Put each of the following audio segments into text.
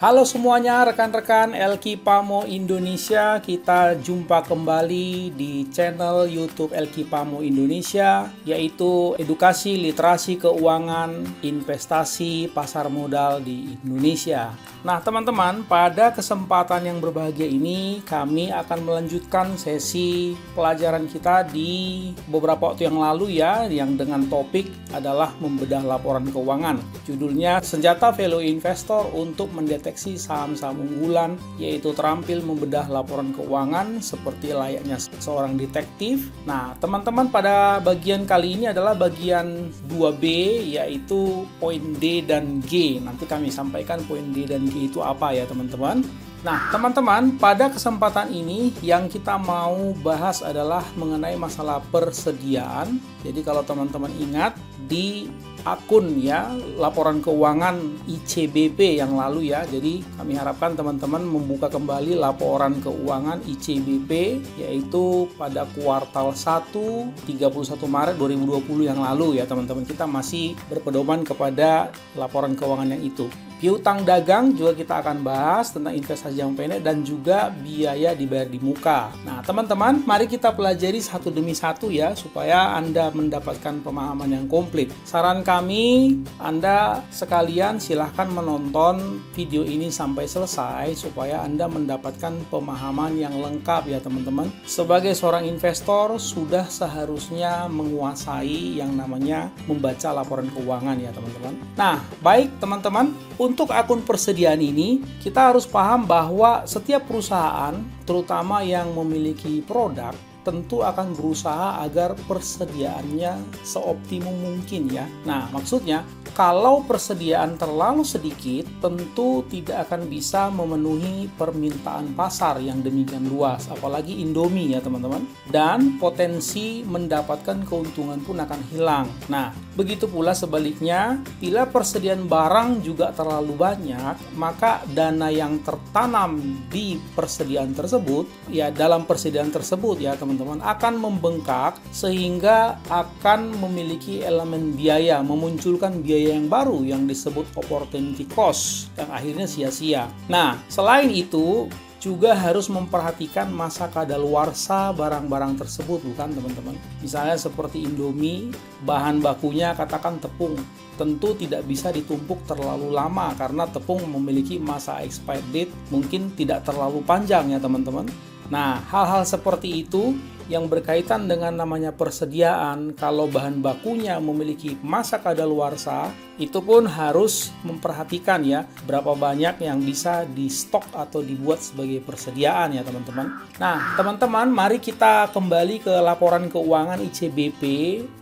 Halo semuanya, rekan-rekan Elki Pamo Indonesia. Kita jumpa kembali di channel YouTube Elki Pamo Indonesia, yaitu edukasi literasi keuangan, investasi, pasar modal di Indonesia. Nah teman-teman, pada kesempatan yang berbahagia ini kami akan melanjutkan sesi pelajaran kita di beberapa waktu yang lalu ya, yang dengan topik adalah membedah laporan keuangan. Judulnya Senjata Value Investor untuk mendeteksi saham-saham unggulan, yaitu terampil membedah laporan keuangan seperti layaknya seorang detektif. Nah teman-teman, pada bagian kali ini adalah bagian 2B, yaitu poin D dan G. Nanti kami sampaikan poin D dan G itu apa ya teman-teman. Nah teman-teman, pada kesempatan ini yang kita mau bahas adalah mengenai masalah persediaan. Jadi kalau teman-teman ingat di akun ya laporan keuangan ICBP yang lalu ya, jadi kami harapkan teman-teman membuka kembali laporan keuangan ICBP yaitu pada kuartal 1 31 Maret 2020 yang lalu ya teman-teman. Kita masih berpedoman kepada laporan keuangan yang itu. Piutang dagang juga kita akan bahas tentang investasi jangka pendek dan juga biaya dibayar di muka. Nah teman-teman, mari kita pelajari satu demi satu ya, supaya Anda mendapatkan pemahaman yang komplit. Saran kami, Anda sekalian silahkan menonton video ini sampai selesai supaya Anda mendapatkan pemahaman yang lengkap ya teman-teman. Sebagai seorang investor sudah seharusnya menguasai yang namanya membaca laporan keuangan ya teman-teman. Nah baik teman-teman, untuk akun persediaan ini, kita harus paham bahwa setiap perusahaan, terutama yang memiliki produk, tentu akan berusaha agar persediaannya seoptimum mungkin ya. Nah, maksudnya kalau persediaan terlalu sedikit, tentu tidak akan bisa memenuhi permintaan pasar yang demikian luas, apalagi Indomie ya teman-teman. Dan potensi mendapatkan keuntungan pun akan hilang. Nah, begitu pula sebaliknya, bila persediaan barang juga terlalu banyak, maka dana yang tertanam di persediaan tersebut, ya dalam persediaan tersebut ya teman-teman, akan membengkak sehingga akan memiliki elemen biaya, memunculkan biaya yang baru yang disebut opportunity cost yang akhirnya sia-sia. Nah, selain itu juga harus memperhatikan masa kadaluarsa barang-barang tersebut, bukan teman-teman? Misalnya seperti Indomie, bahan bakunya katakan tepung, tentu tidak bisa ditumpuk terlalu lama karena tepung memiliki masa expired date mungkin tidak terlalu panjang ya teman-teman. Nah, hal-hal seperti itu yang berkaitan dengan namanya persediaan, kalau bahan bakunya memiliki masa kadaluarsa, itu pun harus memperhatikan ya berapa banyak yang bisa di stok atau dibuat sebagai persediaan ya teman-teman. Nah teman-teman, mari kita kembali ke laporan keuangan ICBP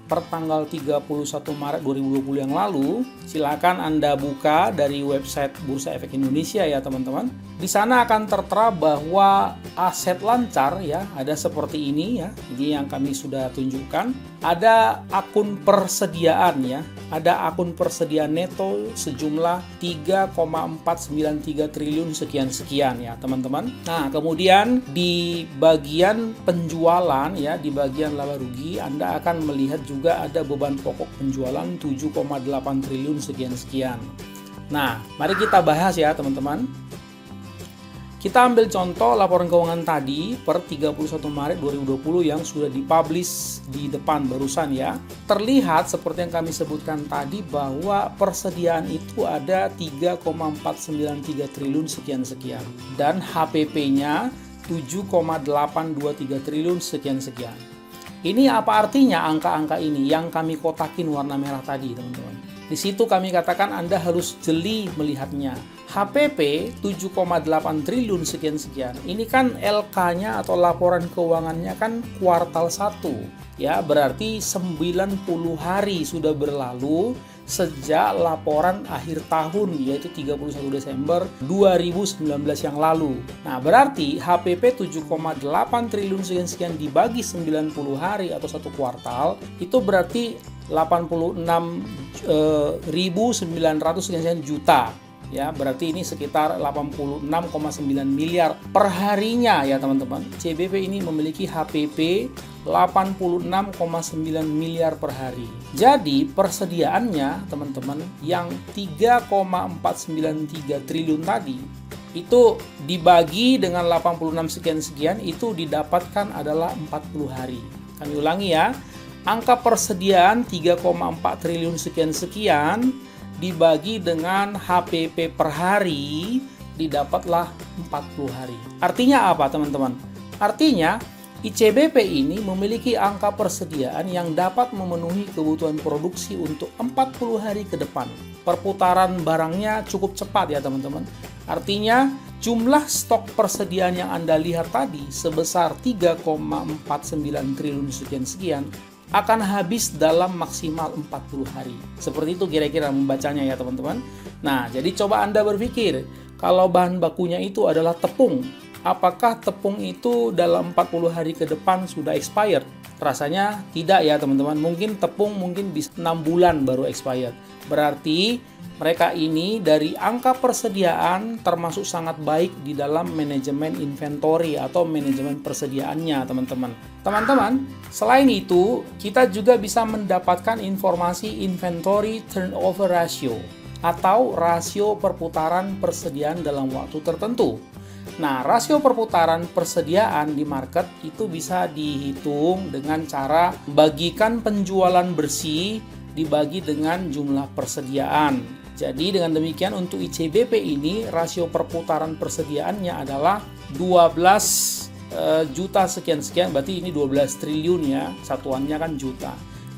per tanggal 31 Maret 2020 yang lalu. Silakan Anda buka dari website Bursa Efek Indonesia ya teman-teman. Di sana akan tertera bahwa aset lancar ya ada seperti ini ya. Ini yang kami sudah tunjukkan. Ada akun persediaan ya. Ada akun persediaan neto sejumlah 3,493 triliun sekian-sekian ya teman-teman. Nah kemudian di bagian penjualan ya, di bagian laba rugi Anda akan melihat juga ada beban pokok penjualan 7,8 triliun sekian-sekian. Nah mari kita bahas ya teman-teman. Kita ambil contoh laporan keuangan tadi per 31 Maret 2020 yang sudah dipublish di depan barusan ya. Terlihat seperti yang kami sebutkan tadi bahwa persediaan itu ada 3,493 triliun sekian-sekian. Dan HPP-nya 7,823 triliun sekian-sekian. Ini apa artinya angka-angka ini yang kami kotakin warna merah tadi teman-teman. Di situ kami katakan Anda harus jeli melihatnya. HPP 7,8 triliun sekian-sekian. Ini kan LK-nya atau laporan keuangannya kan kuartal 1. Ya, berarti 90 hari sudah berlalu sejak laporan akhir tahun yaitu 31 Desember 2019 yang lalu. Nah, berarti HPP 7,8 triliun sekian-sekian dibagi 90 hari atau satu kuartal itu berarti 86.900 sekian juta. ya, berarti ini sekitar 86,9 miliar per harinya ya teman-teman. CBP ini memiliki HPP 86,9 miliar per hari. Jadi persediaannya teman-teman yang 3,493 triliun tadi itu dibagi dengan 86 sekian-sekian itu didapatkan adalah 40 hari. Kami ulangi ya, angka persediaan 3,4 triliun sekian-sekian dibagi dengan HPP per hari didapatlah 40 hari. Artinya apa teman-teman? Artinya ICBP ini memiliki angka persediaan yang dapat memenuhi kebutuhan produksi untuk 40 hari ke depan. Perputaran barangnya cukup cepat ya teman-teman. Artinya jumlah stok persediaan yang Anda lihat tadi sebesar 3,49 triliun sekian-sekian akan habis dalam maksimal 40 hari. Seperti itu kira-kira membacanya ya teman-teman. Nah, jadi coba Anda berpikir, kalau bahan bakunya itu adalah tepung, apakah tepung itu dalam 40 hari ke depan sudah expired? Rasanya tidak ya teman-teman. Mungkin tepung bisa 6 bulan baru expired. Berarti mereka ini dari angka persediaan termasuk sangat baik di dalam manajemen inventory atau manajemen persediaannya teman-teman. Teman-teman, selain itu kita juga bisa mendapatkan informasi inventory turnover ratio atau rasio perputaran persediaan dalam waktu tertentu. Nah, rasio perputaran persediaan di market itu bisa dihitung dengan cara bagikan penjualan bersih dibagi dengan jumlah persediaan. Jadi dengan demikian untuk ICBP ini rasio perputaran persediaannya adalah 12 juta sekian-sekian, berarti ini 12 triliun ya, satuannya kan juta.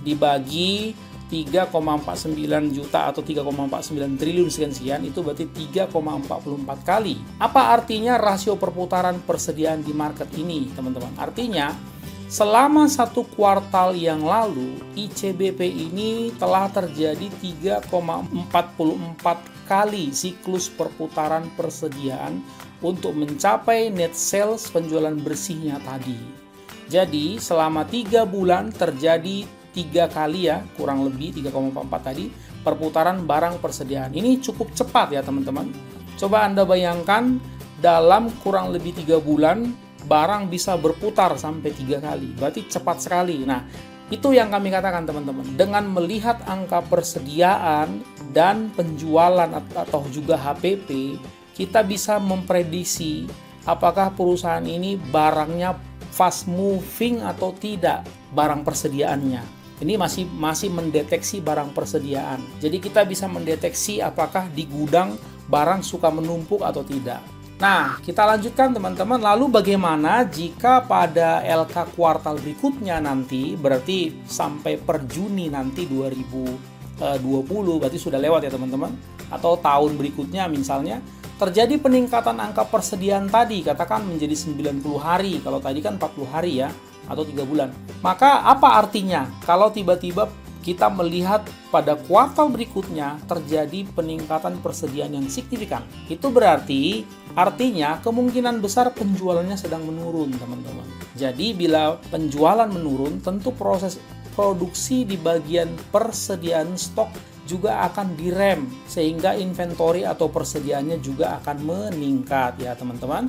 Dibagi 3,49 juta atau 3,49 triliun sekian-sekian, itu berarti 3,44 kali. Apa artinya rasio perputaran persediaan di market ini teman-teman? Artinya selama satu kuartal yang lalu, ICBP ini telah terjadi 3,44 kali siklus perputaran persediaan untuk mencapai net sales penjualan bersihnya tadi. Jadi, selama 3 bulan terjadi 3 kali ya, kurang lebih 3,44 tadi, perputaran barang persediaan. Ini cukup cepat ya teman-teman. Coba Anda bayangkan, dalam kurang lebih 3 bulan, barang bisa berputar sampai 3 kali, berarti cepat sekali. Nah, itu yang kami katakan teman-teman, dengan melihat angka persediaan dan penjualan atau juga HPP, kita bisa memprediksi apakah perusahaan ini barangnya fast moving atau tidak barang persediaannya. Ini masih mendeteksi barang persediaan. Jadi kita bisa mendeteksi apakah di gudang barang suka menumpuk atau tidak. Nah, kita lanjutkan teman-teman. Lalu bagaimana jika pada LK kuartal berikutnya nanti, berarti sampai per Juni nanti 2020, berarti sudah lewat ya teman-teman, atau tahun berikutnya misalnya, terjadi peningkatan angka persediaan tadi, katakan menjadi 90 hari, kalau tadi kan 40 hari ya, atau 3 bulan. Maka apa artinya kalau tiba-tiba kita melihat pada kuartal berikutnya terjadi peningkatan persediaan yang signifikan? Itu berarti artinya kemungkinan besar penjualannya sedang menurun teman-teman. Jadi bila penjualan menurun, tentu proses produksi di bagian persediaan stok juga akan direm, sehingga inventory atau persediaannya juga akan meningkat ya teman-teman.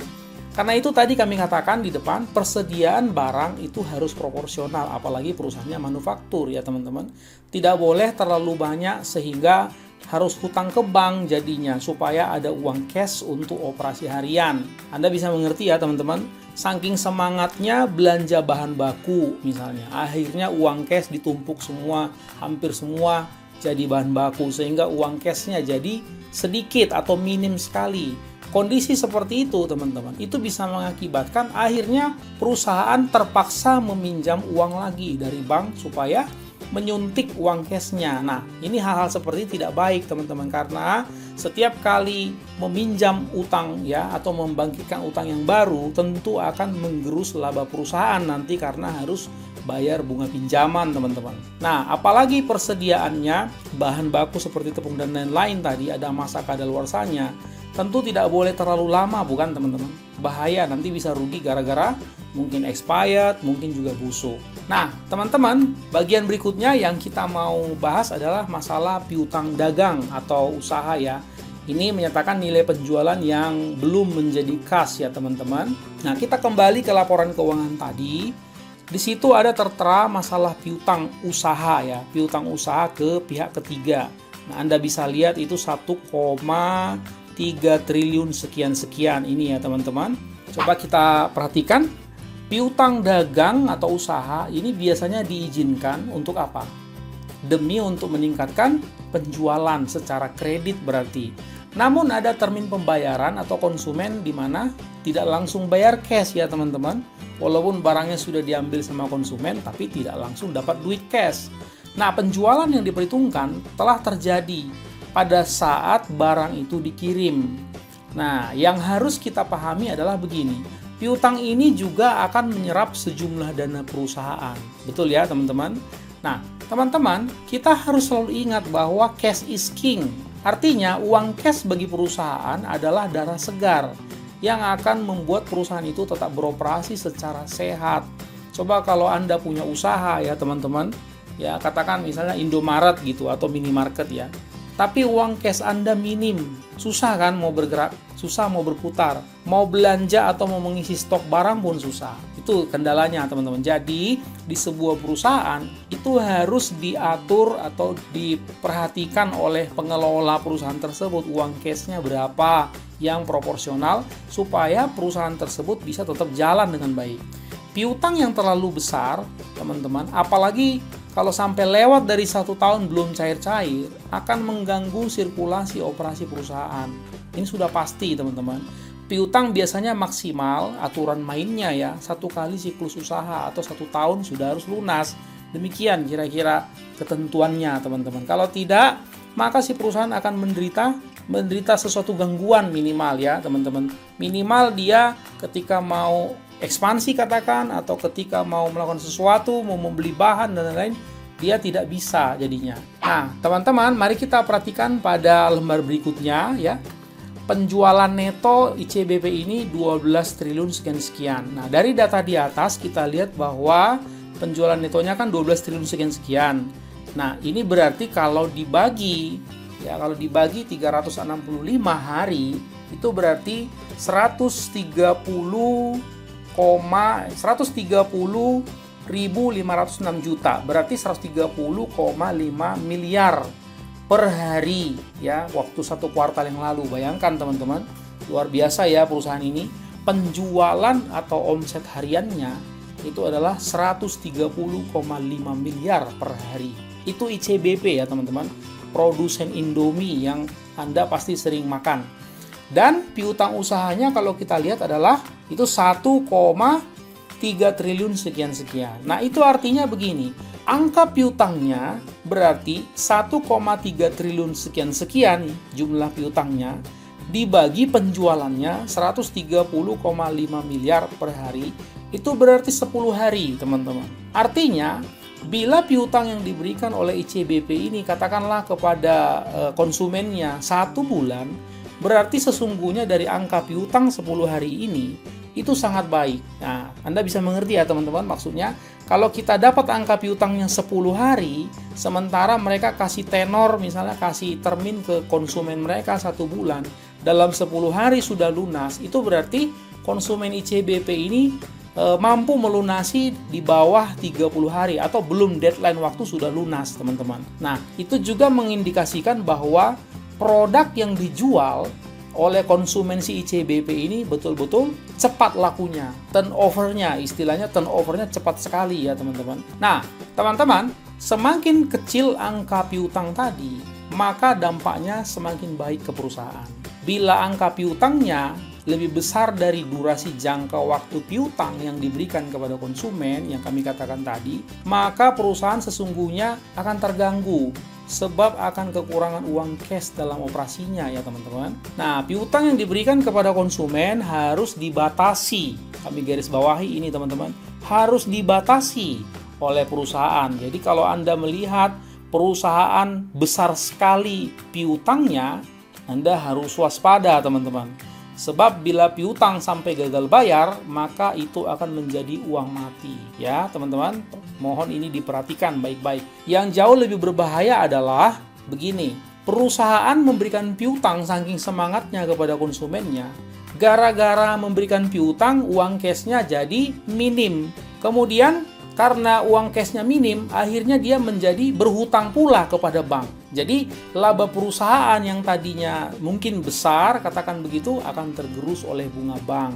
Karena itu tadi kami katakan di depan, persediaan barang itu harus proporsional, apalagi perusahaannya manufaktur ya teman-teman. Tidak boleh terlalu banyak sehingga harus hutang ke bank jadinya, supaya ada uang cash untuk operasi harian. Anda bisa mengerti ya teman-teman, saking semangatnya belanja bahan baku misalnya, akhirnya uang cash ditumpuk semua, hampir semua jadi bahan baku, sehingga uang cashnya jadi sedikit atau minim sekali. Kondisi seperti itu teman-teman, itu bisa mengakibatkan akhirnya perusahaan terpaksa meminjam uang lagi dari bank supaya menyuntik uang cashnya. Nah, ini hal-hal seperti tidak baik teman-teman, karena setiap kali meminjam utang ya atau membangkitkan utang yang baru tentu akan menggerus laba perusahaan nanti karena harus bayar bunga pinjaman teman-teman. Nah, apalagi persediaannya bahan baku seperti tepung dan lain-lain tadi ada masa kadaluarsanya, tentu tidak boleh terlalu lama, bukan teman-teman? Bahaya, nanti bisa rugi gara-gara mungkin expired, mungkin juga busuk. Nah, teman-teman, bagian berikutnya yang kita mau bahas adalah masalah piutang dagang atau usaha ya. Ini menyatakan nilai penjualan yang belum menjadi kas ya teman-teman. Nah, kita kembali ke laporan keuangan tadi. Di situ ada tertera masalah piutang usaha ya, piutang usaha ke pihak ketiga. Nah, Anda bisa lihat itu 1,3 triliun sekian-sekian ini ya teman-teman. Coba kita perhatikan, piutang dagang atau usaha ini biasanya diizinkan untuk apa? Demi untuk meningkatkan penjualan secara kredit berarti. Namun ada termin pembayaran atau konsumen di mana tidak langsung bayar cash ya teman-teman. Walaupun barangnya sudah diambil sama konsumen tapi tidak langsung dapat duit cash. Nah, penjualan yang diperhitungkan telah terjadi pada saat barang itu dikirim. Nah, yang harus kita pahami adalah begini. Piutang ini juga akan menyerap sejumlah dana perusahaan. Betul ya teman-teman? Nah, teman-teman, kita harus selalu ingat bahwa cash is king. Artinya, uang cash bagi perusahaan adalah darah segar yang akan membuat perusahaan itu tetap beroperasi secara sehat. Coba kalau Anda punya usaha ya teman-teman, ya katakan misalnya Indomaret gitu atau minimarket ya. Tapi uang cash Anda minim, susah kan mau bergerak, susah mau berputar, mau belanja atau mau mengisi stok barang pun susah. Itu kendalanya teman-teman. Jadi di sebuah perusahaan itu harus diatur atau diperhatikan oleh pengelola perusahaan tersebut uang cashnya berapa yang proporsional supaya perusahaan tersebut bisa tetap jalan dengan baik. Piutang yang terlalu besar teman-teman, apalagi kalau sampai lewat dari 1 tahun belum cair-cair, akan mengganggu sirkulasi operasi perusahaan. Ini sudah pasti teman-teman. Piutang biasanya maksimal, aturan mainnya ya, 1 kali siklus usaha atau 1 tahun sudah harus lunas. Demikian kira-kira ketentuannya teman-teman. Kalau tidak, maka si perusahaan akan menderita sesuatu gangguan minimal ya teman-teman. Minimal dia ketika mau ekspansi katakan atau ketika mau melakukan sesuatu, mau membeli bahan dan lain-lain, dia tidak bisa jadinya. Nah, teman-teman, mari kita perhatikan pada lembar berikutnya ya. Penjualan neto ICBP ini 12 triliun sekian-sekian. Nah, dari data di atas kita lihat bahwa penjualan netonya kan 12 triliun sekian-sekian. Nah, ini berarti kalau dibagi 365 hari itu berarti 130.506 juta, berarti 130,5 miliar per hari ya, waktu 1 kuartal yang lalu. Bayangkan teman-teman, luar biasa ya perusahaan ini. Penjualan atau omset hariannya itu adalah 130,5 miliar per hari. Itu ICBP ya teman-teman, produsen Indomie yang Anda pasti sering makan. Dan piutang usahanya kalau kita lihat adalah itu 1,3 triliun sekian-sekian. Nah, itu artinya begini, angka piutangnya berarti 1,3 triliun sekian-sekian jumlah piutangnya dibagi penjualannya 130,5 miliar per hari, itu berarti 10 hari teman-teman. Artinya bila piutang yang diberikan oleh ICBP ini katakanlah kepada konsumennya 1 bulan, berarti sesungguhnya dari angka piutang 10 hari ini itu sangat baik. Nah, Anda bisa mengerti ya teman-teman, maksudnya kalau kita dapat angka piutangnya 10 hari, sementara mereka kasih tenor, misalnya kasih termin ke konsumen mereka 1 bulan, dalam 10 hari sudah lunas, itu berarti konsumen ICBP ini mampu melunasi di bawah 30 hari atau belum deadline waktu sudah lunas teman-teman. Nah, itu juga mengindikasikan bahwa produk yang dijual oleh konsumen si ICBP ini betul-betul cepat lakunya, turnovernya, istilahnya turnovernya cepat sekali ya teman-teman. Nah teman-teman, semakin kecil angka piutang tadi, maka dampaknya semakin baik ke perusahaan. Bila angka piutangnya lebih besar dari durasi jangka waktu piutang yang diberikan kepada konsumen yang kami katakan tadi, maka perusahaan sesungguhnya akan terganggu sebab akan kekurangan uang cash dalam operasinya ya teman-teman. Nah, piutang yang diberikan kepada konsumen harus dibatasi. Kami garis bawahi ini teman-teman, harus dibatasi oleh perusahaan. Jadi kalau Anda melihat perusahaan besar sekali piutangnya, Anda harus waspada teman-teman. Sebab bila piutang sampai gagal bayar, maka itu akan menjadi uang mati. Ya teman-teman, mohon ini diperhatikan baik-baik. Yang jauh lebih berbahaya adalah begini. perusahaan memberikan piutang saking semangatnya kepada konsumennya. Gara-gara memberikan piutang, uang cashnya jadi minim. Kemudian karena uang cashnya minim, akhirnya dia menjadi berhutang pula kepada bank. Jadi laba perusahaan yang tadinya mungkin besar, katakan begitu, akan tergerus oleh bunga bank.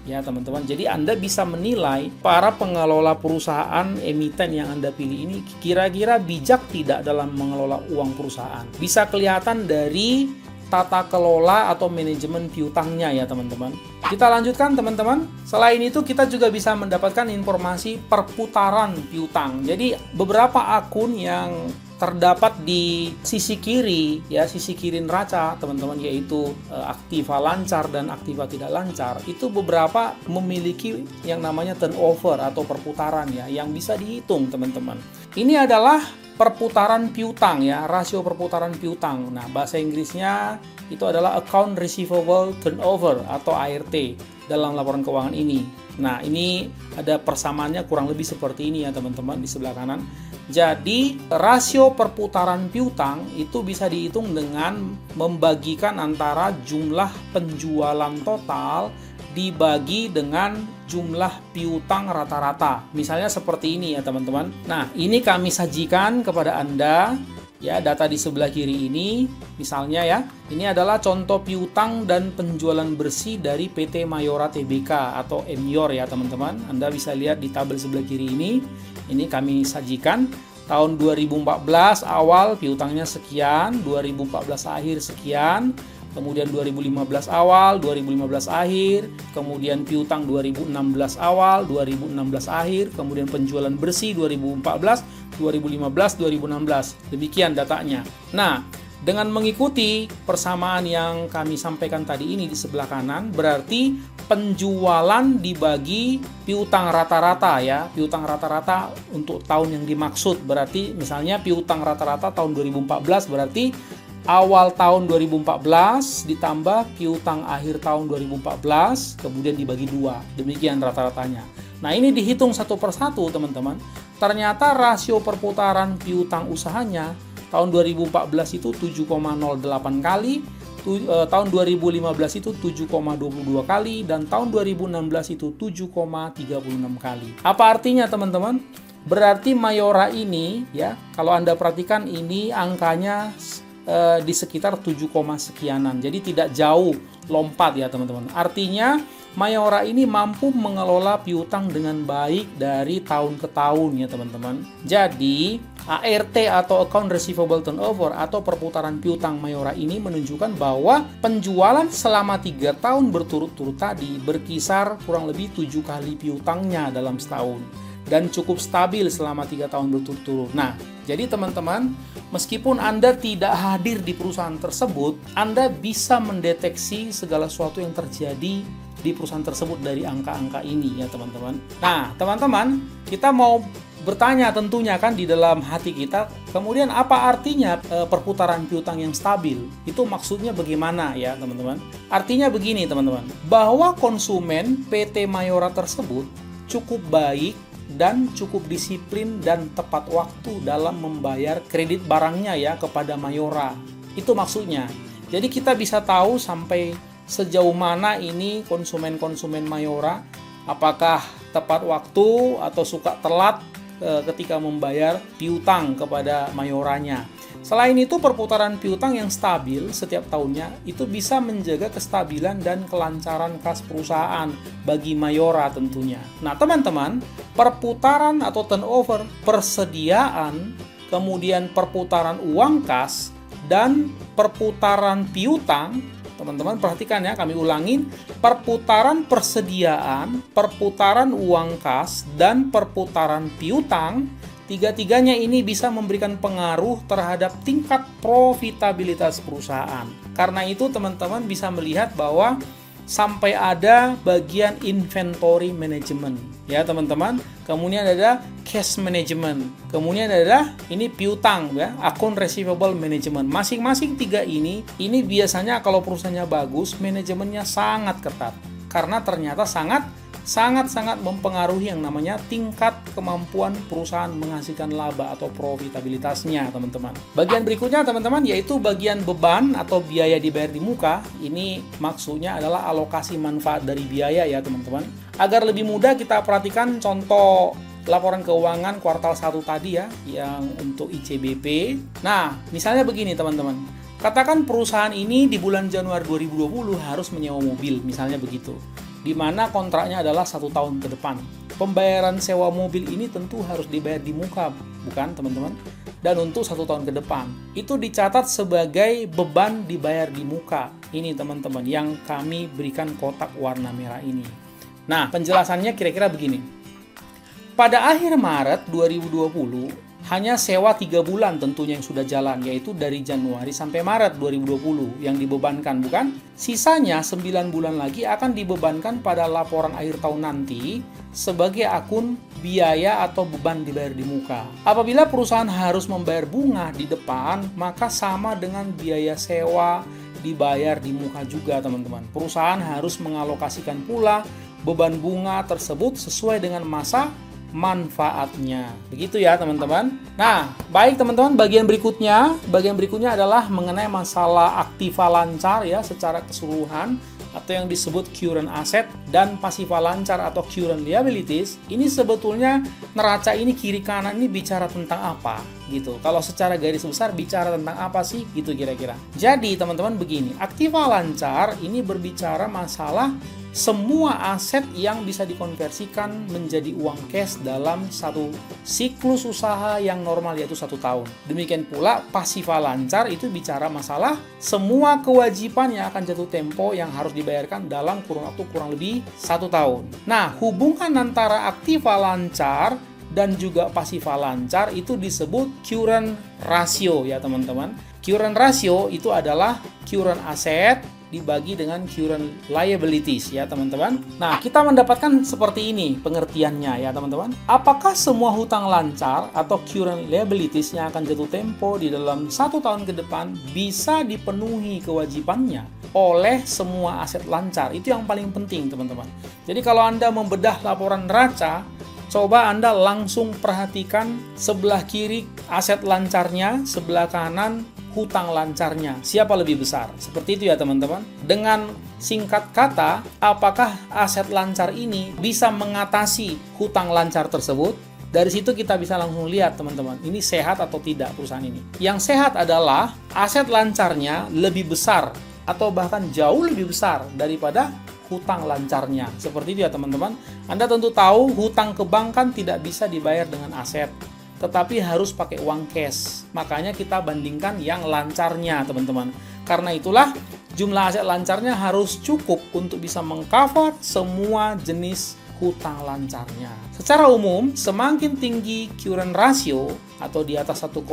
Ya teman-teman, jadi Anda bisa menilai para pengelola perusahaan emiten yang Anda pilih ini kira-kira bijak tidak dalam mengelola uang perusahaan. Bisa kelihatan dari tata kelola atau manajemen piutangnya ya teman-teman. Kita lanjutkan teman-teman. Selain itu kita juga bisa mendapatkan informasi perputaran piutang. Jadi beberapa akun yang terdapat di sisi kiri ya, sisi kiri neraca teman-teman, yaitu aktiva lancar dan aktiva tidak lancar, itu beberapa memiliki yang namanya turnover atau perputaran ya, yang bisa dihitung teman-teman. Ini adalah perputaran piutang ya, rasio perputaran piutang. Nah, bahasa Inggrisnya itu adalah account receivable turnover atau ART dalam laporan keuangan ini. Nah, ini ada persamaannya kurang lebih seperti ini ya teman-teman di sebelah kanan. Jadi, rasio perputaran piutang itu bisa dihitung dengan membagikan antara jumlah penjualan total dibagi dengan jumlah piutang rata-rata. Misalnya seperti ini ya teman-teman. Nah, ini kami sajikan kepada Anda ya, data di sebelah kiri ini. Misalnya ya, ini adalah contoh piutang dan penjualan bersih dari PT Mayora Tbk atau MYOR ya teman-teman. Anda bisa lihat di tabel sebelah kiri ini. Ini kami sajikan tahun 2014 awal piutangnya sekian, 2014 akhir sekian, kemudian 2015 awal, 2015 akhir, kemudian piutang 2016 awal, 2016 akhir, kemudian penjualan bersih 2014, 2015, 2016. Demikian datanya. Nah, dengan mengikuti persamaan yang kami sampaikan tadi ini di sebelah kanan, berarti penjualan dibagi piutang rata-rata ya. Piutang rata-rata untuk tahun yang dimaksud, berarti misalnya piutang rata-rata tahun 2014 berarti awal tahun 2014 ditambah piutang akhir tahun 2014, kemudian dibagi 2. Demikian rata-ratanya. Nah, ini dihitung satu persatu teman-teman. Ternyata rasio perputaran piutang usahanya tahun 2014 itu 7,08 kali, tahun 2015 itu 7,22 kali, dan tahun 2016 itu 7,36 kali. Apa artinya teman-teman? Berarti Mayora ini ya, kalau Anda perhatikan ini angkanya di sekitar 7, sekianan. Jadi tidak jauh lompat ya teman-teman. Artinya Mayora ini mampu mengelola piutang dengan baik dari tahun ke tahun ya teman-teman. Jadi ART atau Account Receivable Turnover atau perputaran piutang Mayora ini menunjukkan bahwa penjualan selama 3 tahun berturut-turut tadi berkisar kurang lebih 7 kali piutangnya dalam setahun, dan cukup stabil selama 3 tahun berturut-turut. Nah, jadi teman-teman, meskipun Anda tidak hadir di perusahaan tersebut, Anda bisa mendeteksi segala sesuatu yang terjadi di perusahaan tersebut dari angka-angka ini ya teman-teman. Nah, teman-teman, kita mau bertanya tentunya kan di dalam hati kita, kemudian apa artinya perputaran piutang yang stabil? Itu maksudnya bagaimana ya teman-teman? Artinya begini teman-teman, bahwa konsumen PT Mayora tersebut cukup baik dan cukup disiplin dan tepat waktu dalam membayar kredit barangnya ya kepada Mayora. Itu maksudnya. Jadi kita bisa tahu sampai sejauh mana ini konsumen-konsumen Mayora, apakah tepat waktu atau suka telat ketika membayar piutang kepada Mayoranya. Selain itu, perputaran piutang yang stabil setiap tahunnya itu bisa menjaga kestabilan dan kelancaran kas perusahaan bagi Mayora tentunya. Nah, teman-teman, perputaran atau turnover, persediaan, kemudian perputaran uang kas, dan perputaran piutang, teman-teman perhatikan ya, kami ulangin, perputaran persediaan, perputaran uang kas, dan perputaran piutang, tiga-tiganya ini bisa memberikan pengaruh terhadap tingkat profitabilitas perusahaan. Karena itu teman-teman bisa melihat bahwa sampai ada bagian inventory management ya teman-teman, kemudian ada cash management, kemudian ada ini piutang ya, account receivable management. Masing-masing tiga ini biasanya kalau perusahaannya bagus, manajemennya sangat ketat karena ternyata sangat sangat-sangat mempengaruhi yang namanya tingkat kemampuan perusahaan menghasilkan laba atau profitabilitasnya, teman-teman. Bagian berikutnya, teman-teman, yaitu bagian beban atau biaya dibayar di muka. Ini maksudnya adalah alokasi manfaat dari biaya ya, teman-teman. Agar lebih mudah kita perhatikan contoh laporan keuangan kuartal 1 tadi ya, yang untuk ICBP. Nah, misalnya begini, teman-teman. Katakan perusahaan ini di bulan Januari 2020 harus menyewa mobil, misalnya begitu. Di mana kontraknya adalah 1 tahun ke depan. Pembayaran sewa mobil ini tentu harus dibayar di muka, bukan teman-teman? Dan untuk 1 tahun ke depan. Itu dicatat sebagai beban dibayar di muka. Ini teman-teman, yang kami berikan kotak warna merah ini. Nah, penjelasannya kira-kira begini. Pada akhir Maret 2020, hanya sewa 3 bulan tentunya yang sudah jalan, yaitu dari Januari sampai Maret 2020 yang dibebankan, bukan? Sisanya 9 bulan lagi akan dibebankan pada laporan akhir tahun nanti sebagai akun biaya atau beban dibayar di muka. Apabila perusahaan harus membayar bunga di depan, maka sama dengan biaya sewa dibayar di muka juga, teman-teman. Perusahaan harus mengalokasikan pula beban bunga tersebut sesuai dengan masa manfaatnya. Begitu ya, teman-teman. Nah, baik teman-teman, bagian berikutnya adalah mengenai masalah aktiva lancar ya secara keseluruhan, atau yang disebut current asset dan pasiva lancar atau current liabilities. Ini sebetulnya neraca ini kiri kanan ini bicara tentang apa gitu. Kalau secara garis besar bicara tentang apa sih gitu kira-kira. Jadi teman-teman begini, aktiva lancar ini berbicara masalah semua aset yang bisa dikonversikan menjadi uang cash dalam satu siklus usaha yang normal, yaitu 1 tahun. Demikian pula pasiva lancar itu bicara masalah semua kewajiban yang akan jatuh tempo yang harus dibayarkan dalam kurun waktu kurang lebih 1 tahun. Nah, hubungan antara aktiva lancar dan juga pasiva lancar itu disebut current ratio ya, teman-teman. Current ratio itu adalah current asset dibagi dengan current liabilities ya, teman-teman. Nah, kita mendapatkan seperti ini pengertiannya ya, teman-teman. Apakah semua hutang lancar atau current liabilities yang akan jatuh tempo di dalam 1 tahun ke depan bisa dipenuhi kewajibannya oleh semua aset lancar? Itu yang paling penting, teman-teman. Jadi kalau Anda membedah laporan neraca, coba Anda langsung perhatikan sebelah kiri aset lancarnya, sebelah kanan hutang lancarnya. Siapa lebih besar? Seperti itu ya, teman-teman. Dengan singkat kata, apakah aset lancar ini bisa mengatasi hutang lancar tersebut? Dari situ kita bisa langsung lihat, teman-teman, ini sehat atau tidak perusahaan ini. Yang sehat adalah aset lancarnya lebih besar atau bahkan jauh lebih besar daripada hutang lancarnya. Seperti itu ya, teman-teman. Anda tentu tahu hutang ke bank kan tidak bisa dibayar dengan aset, tetapi harus pakai uang cash. Makanya kita bandingkan yang lancarnya, teman-teman. Karena itulah jumlah aset lancarnya harus cukup untuk bisa mengcover semua jenis hutang lancarnya. Secara umum, semakin tinggi current ratio atau di atas 1,0,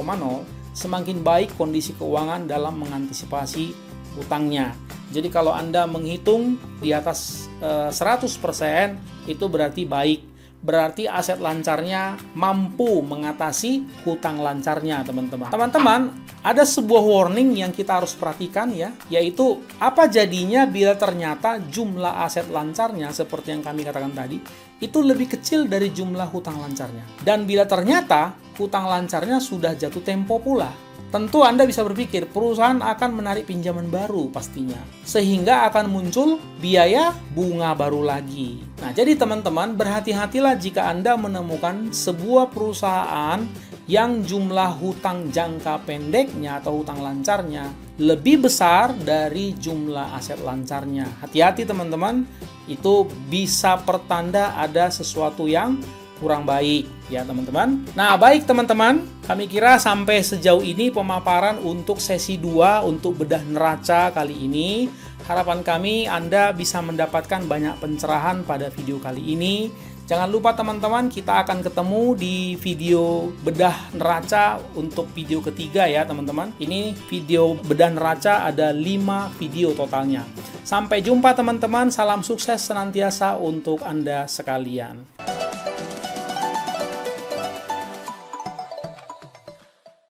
semakin baik kondisi keuangan dalam mengantisipasi hutangnya. Jadi kalau Anda menghitung di atas 100%, itu berarti baik. Berarti aset lancarnya mampu mengatasi hutang lancarnya, teman-teman. Teman-teman, ada sebuah warning yang kita harus perhatikan ya, yaitu apa jadinya bila ternyata jumlah aset lancarnya seperti yang kami katakan tadi, itu lebih kecil dari jumlah hutang lancarnya. Dan bila ternyata hutang lancarnya sudah jatuh tempo pula, tentu Anda bisa berpikir perusahaan akan menarik pinjaman baru pastinya. Sehingga akan muncul biaya bunga baru lagi. Nah, jadi teman-teman berhati-hatilah jika Anda menemukan sebuah perusahaan yang jumlah hutang jangka pendeknya atau hutang lancarnya lebih besar dari jumlah aset lancarnya. Hati-hati teman-teman, itu bisa pertanda ada sesuatu yang kurang baik ya, teman-teman. Nah, baik teman-teman, kami kira sampai sejauh ini pemaparan untuk sesi 2 untuk bedah neraca kali ini. Harapan kami Anda bisa mendapatkan banyak pencerahan pada video kali ini. Jangan lupa teman-teman, kita akan ketemu di video bedah neraca untuk video ketiga ya, teman-teman. Ini video bedah neraca ada 5 video totalnya. Sampai jumpa teman-teman, salam sukses senantiasa untuk Anda sekalian.